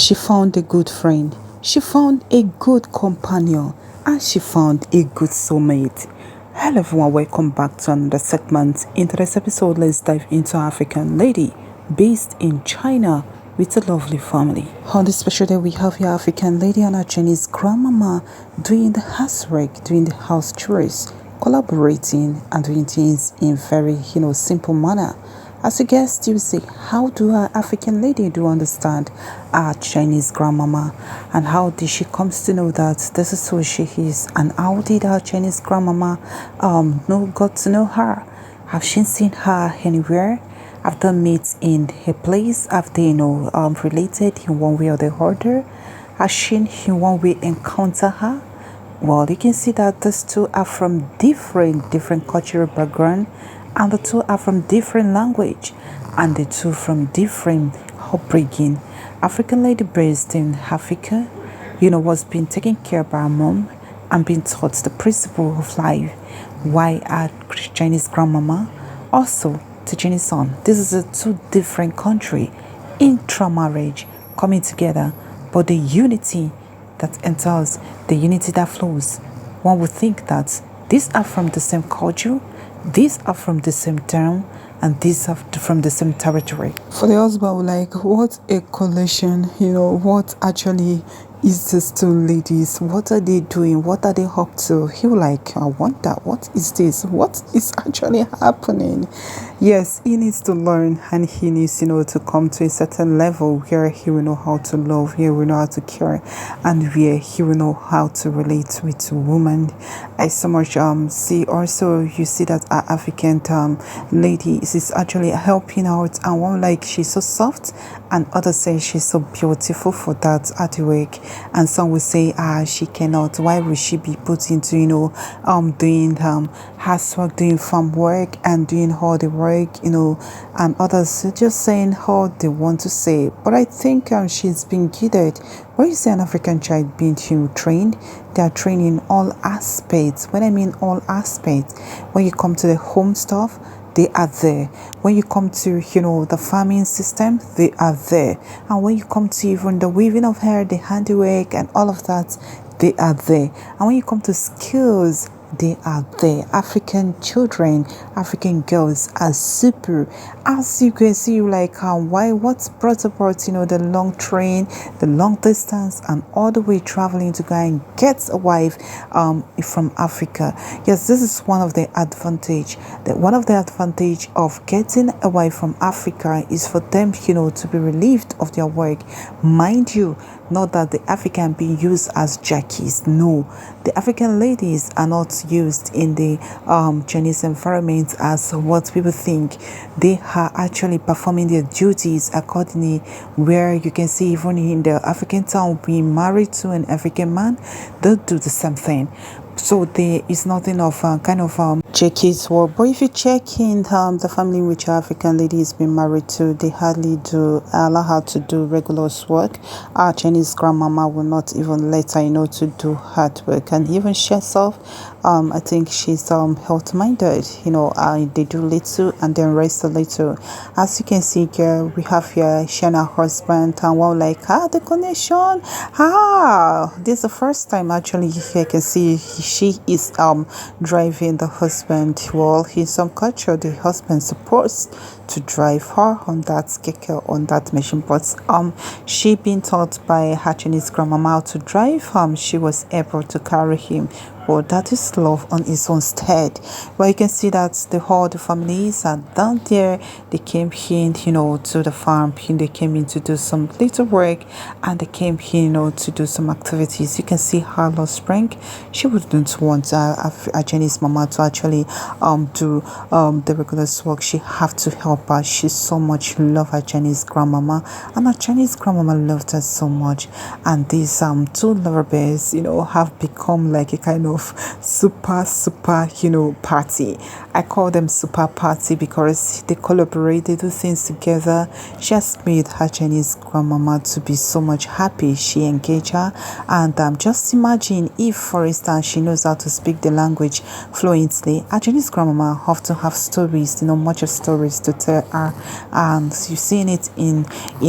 She found a good friend, she found a good companion, and she found a good soulmate. Hello everyone, welcome back to another segment. In today's episode, let's dive into African lady based in China with a lovely family. On this special day, we have your African lady and her Chinese grandmama doing the housework, doing the house chores, collaborating and doing things in very, simple manner. As a guest, you say, how do our African lady do understand our Chinese grandmama? And how did she comes to know that this is who she is? And how did our Chinese grandmama got to know her? Have she seen her anywhere? Have they met in her place? Have they, related in one way or the other? Has she in one way encountered her? Well, you can see that these two are from different cultural background, and the two are from different language, and the two from different upbringing. African lady based in Africa, was being taken care by her mom and being taught the principle of life. Why our Chinese grandmama also teaching his son. This is a two different country, intramarriage coming together, but the unity that enters, the unity that flows. One would think that these are from the same culture, these are from the same town, and these are from the same territory. For the husband, like, what a collision, what actually is these two ladies? What are they doing? What are they up to? He will like, I wonder, what is this? What is actually happening? Yes, he needs to learn, and he needs, to come to a certain level where he will know how to love, he will know how to care, and where he will know how to relate with a woman. I so much see also, you see that our African lady is actually helping out, and one like she's so soft, and others say she's so beautiful for that at work, and some will say she cannot. Why would she be put into doing housework, doing farm work, and doing all the work, and others are just saying how they want to say. But I think she's been guided. When you say an African child being trained, they are trained in all aspects. When I mean all aspects, when you come to the home stuff, they are there. When you come to, the farming system, they are there. And when you come to even the weaving of hair, the handiwork and all of that, they are there. And when you come to skills, they are there. African children, African girls are super. As you can see, like what's brought about, the long train, the long distance, and all the way traveling to go and get a wife from Africa. Yes, this is one of the advantage. One of the advantage of getting a wife from Africa is for them, to be relieved of their work. Mind you, not that the African being used as jackies. No, the African ladies are not used in the Chinese environment as what people think. They are actually performing their duties accordingly, where you can see even in the African town being married to an African man, they'll do the same thing. So there is nothing of Jackie's work. But if you check in the family which African lady has been married to, they hardly do allow her to do regular work. Our Chinese grandmama will not even let her, to do hard work. And even herself, I think she's health minded. They do little and then rest a little. As you can see here, we have here she and her husband, and one like the connection. This is the first time actually I can see she is driving the husband. Well, in some culture the husband supposed to drive her on that keke, on that machine, but she being taught by her Chinese grandmama how to drive, she was able to carry him. Well, that is love on its own stead. Well, you can see that all the families are down there. They came in, to the farm. They came in to do some little work, and they came here, to do some activities. You can see her last spring. She wouldn't want a Chinese mama to actually do the regular work. She have to help her. She so much love her Chinese grandmama, and her Chinese grandmama loved her so much. And these two lover bears, have become like a kind of super party. I call them super party because they collaborate, they do things together. She has made her Chinese grandmama to be so much happy. She engaged her, and just imagine if, for instance, she knows how to speak the language fluently. Her Chinese grandmama have to have stories, much of stories to character are, and you've seen it in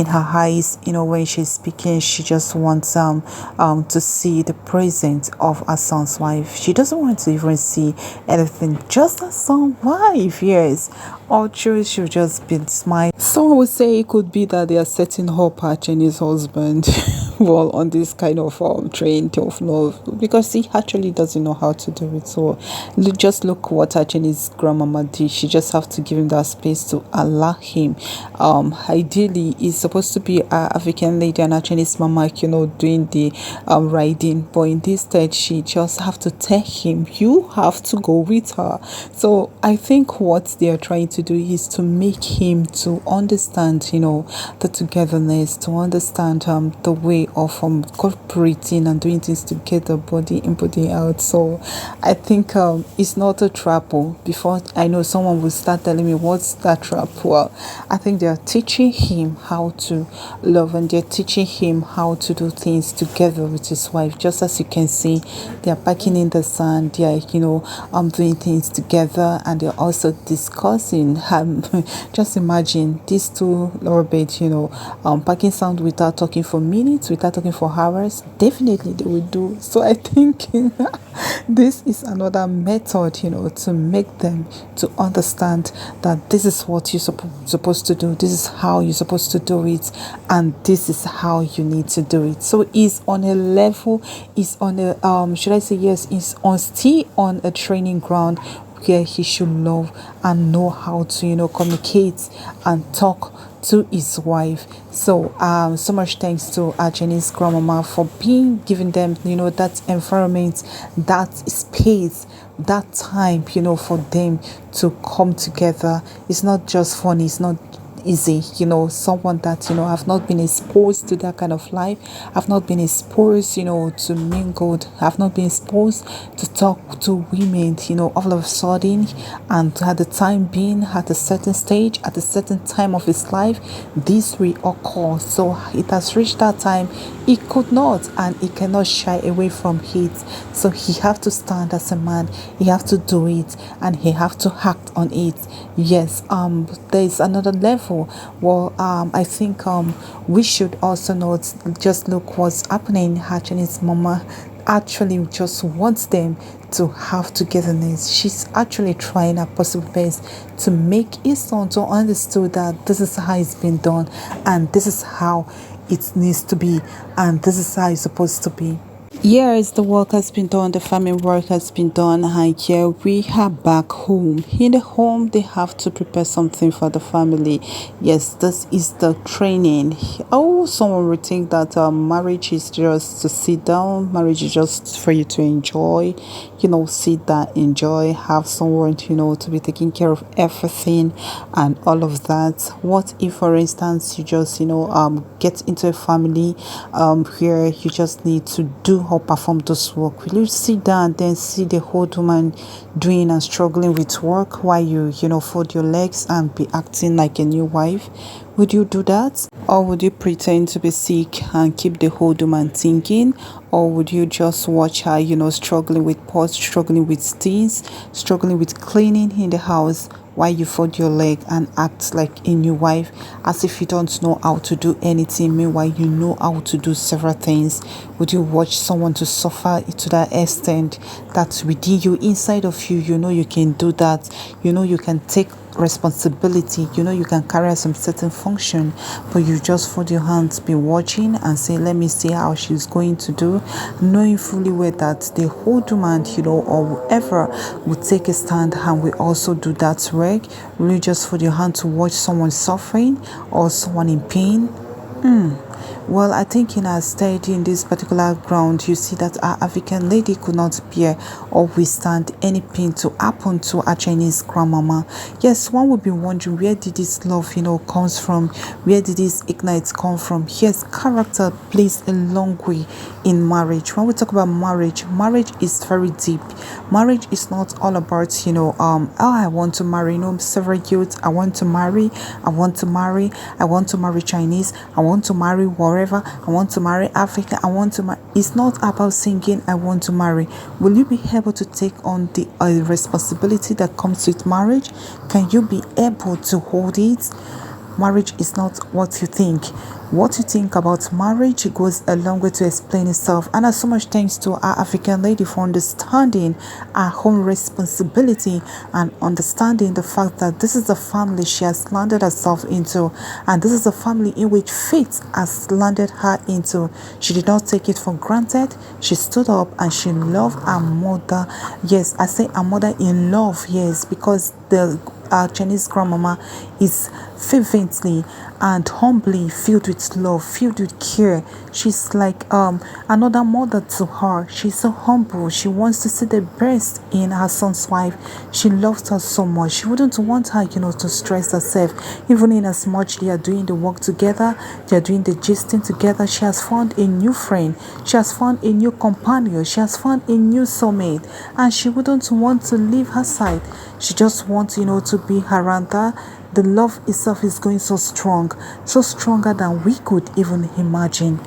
her eyes. When she's speaking, she just wants to see the presence of her son's wife. She doesn't want to even see anything, just her son's wife. Yes, all through she'll just be smiling. Someone would say it could be that they are setting up her Chinese husband well on this kind of train of love, because he actually doesn't know how to do it. So just look what her Chinese grandmama did. She just have to give him that space to allow him. Ideally it's supposed to be a African lady and a Chinese mama, doing the riding, but in this stage she just have to tell him, you have to go with her. So I think what they are trying to do is to make him to understand, the togetherness, to understand the way of cooperating and doing things together, body in, body out. So I think it's not a trap. Before I know someone will start telling me what's that trap. Well, I think they are teaching him how to love, and they're teaching him how to do things together with his wife. Just as you can see, they are packing in the sand, they are doing things together, and they're also discussing. Just imagine these two lovebirds, packing sand without talking for minutes, without talking for hours. Definitely they will do. So I think this is another method, to make them to understand that this is what you're supposed to do, this is how you're supposed to do it, and this is how you need to do it. So it's on a level, it's on a should I say, yes, it's on still on a training ground where he should love and know how to communicate and talk to his wife. So so much thanks to our Chinese grandmama for giving them that environment, that space, that time for them to come together. It's not just funny, it's not easy. Someone that have not been exposed to that kind of life, have not been exposed to mingle, have not been exposed to talk to women all of a sudden, and at the time being at a certain stage, at a certain time of his life, this will occur. So it has reached that time, he could not and he cannot shy away from it. So he have to stand as a man, he have to do it, and he have to act on it. Yes, there is another level. Well, I think we should also not just look what's happening. Her Chinese mama actually just wants them to have togetherness. She's actually trying her possible best to make his son to understand that this is how it's been done, and this is how it needs to be, and this is how it's supposed to be. Yes, the work has been done, the farming work has been done, and here we are back home. In the home, they have to prepare something for the family. Yes, this is the training. Oh, someone would think that marriage is just to sit down, marriage is just for you to enjoy, sit down, enjoy, have someone, to be taking care of everything and all of that. What if, for instance, you just, get into a family where you just need to do or perform this work? Will you sit down and then see the old woman doing and struggling with work while you fold your legs and be acting like a new wife? Would you do that? Or would you pretend to be sick and keep the old woman thinking? Or would you just watch her, struggling with pots, struggling with things, struggling with cleaning in the house, while you fold your leg and act like a new wife, as if you don't know how to do anything, meanwhile you know how to do several things? Would you watch someone to suffer to that extent that within you, inside of you, you can do that, you can take responsibility, you can carry out some certain function, but you just fold your hands, be watching and say, let me see how she's going to do, knowing fully well that the old woman, or whoever would take a stand and will also do that work? Will you just fold your hand to watch someone suffering or someone in pain? Well, I think in our study in this particular ground, you see that our African lady could not bear or withstand any pain to happen to a Chinese grandmama. Yes, one would be wondering, where did this love, comes from? Where did this ignite come from? Yes, character plays a long way in marriage. When we talk about marriage, marriage is very deep. Marriage is not all about, oh, I want to marry, several youths, I want to marry Chinese, I want to marry what forever. I want to marry Africa. I want to marry. It's not about singing, I want to marry. Will you be able to take on the responsibility that comes with marriage? Can you be able to hold it? Marriage is not what you think. What you think about marriage goes a long way to explain itself. And so much thanks to our African lady for understanding our home responsibility and understanding the fact that this is the family she has landed herself into, and this is the family in which fate has landed her into. She did not take it for granted. She stood up and she loved her mother. Yes, I say her mother in love, yes, because the our Chinese grandmama is fervently and humbly filled with love, filled with care. She's like another mother to her. She's so humble. She wants to see the best in her son's wife. She loves her so much. She wouldn't want her, to stress herself. Even in as much they are doing the work together, they are doing the gisting together. She has found a new friend. She has found a new companion. She has found a new soulmate, and she wouldn't want to leave her side. She just wants, to be around her. The love itself is going so strong, so stronger than we could even imagine.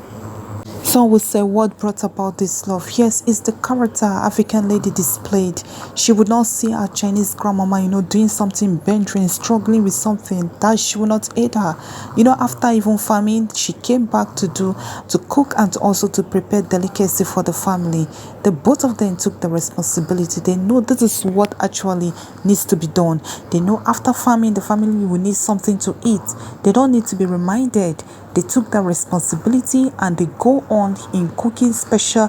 Some would say what brought about this love. Yes, it's the character African lady displayed. She would not see her Chinese grandmama, doing something bentering, struggling with something that she would not aid her. After even farming, she came back to cook and also to prepare delicacy for the family. The both of them took the responsibility. They know this is what actually needs to be done. They know after farming, the family will need something to eat. They don't need to be reminded. They took that responsibility and they go on in cooking special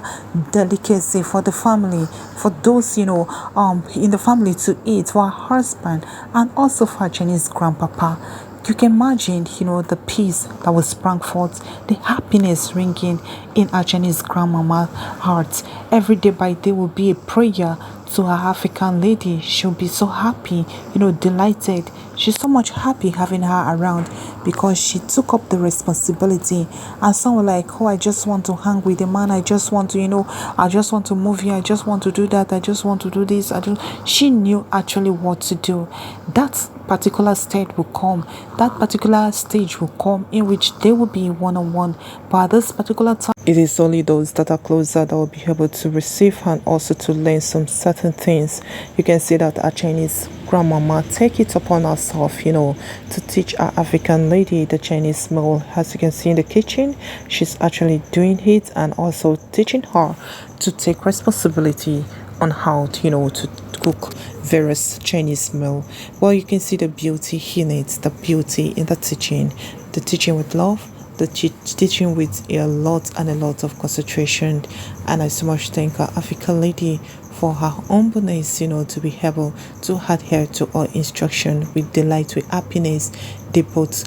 delicacy for the family, for those in the family to eat, for her husband and also for her Chinese grandpapa. You can imagine, the peace that was sprang forth, the happiness ringing in our Chinese grandmama's heart. Every day by day will be a prayer to her African lady. She'll be so happy, delighted. She's so much happy having her around because she took up the responsibility. And some were like, oh, I just want to hang with the man. I just want to, I just want to move here. I just want to do that. I just want to do this. She knew actually what to do. That particular stage will come. That particular stage will come in which they will be one-on-one. But at this particular time, it is only those that are closer that will be able to receive and also to learn some certain things. You can see that our Chinese grandmama take it upon herself, to teach our African lady the Chinese meal. As you can see in the kitchen, she's actually doing it and also teaching her to take responsibility on how to cook various Chinese meal. Well, you can see the beauty in it, the beauty in the teaching with love, the teaching with a lot of concentration. And I so much thank our African lady for her humbleness, to be able to adhere to all instruction with delight, with happiness. They both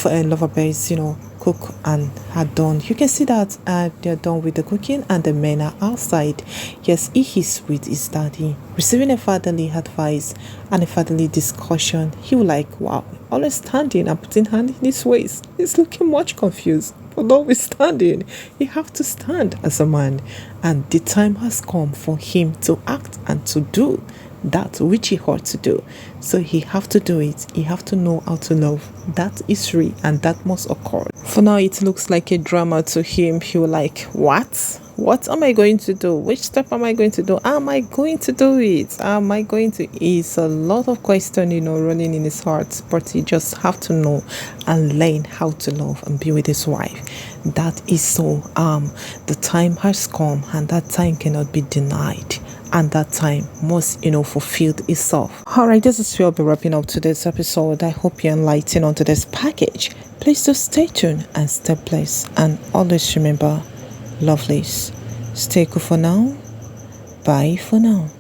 lover bears, cook and are done. You can see that they're done with the cooking and the men are outside. Yes, he is with his daddy, receiving a fatherly advice and a fatherly discussion. He will like, wow, always standing and putting hand in his waist. He's looking much confused. But notwithstanding, he have to stand as a man, and the time has come for him to act and to do that which he ought to do. So he have to do it. He have to know how to love. That is real and that must occur. For now, it looks like a drama to him. He will like, what am I going to do? Which step am I going to do? Am I going to do it? Am I going to? It's a lot of question, running in his heart. But he just have to know and learn how to love and be with his wife. That is so. The time has come, and that time cannot be denied. And that time must, fulfill itself. Alright, this is where I'll be wrapping up today's episode. I hope you're enlightened onto this package. Please do stay tuned and stay blessed. And always remember, lovelies, stay cool for now. Bye for now.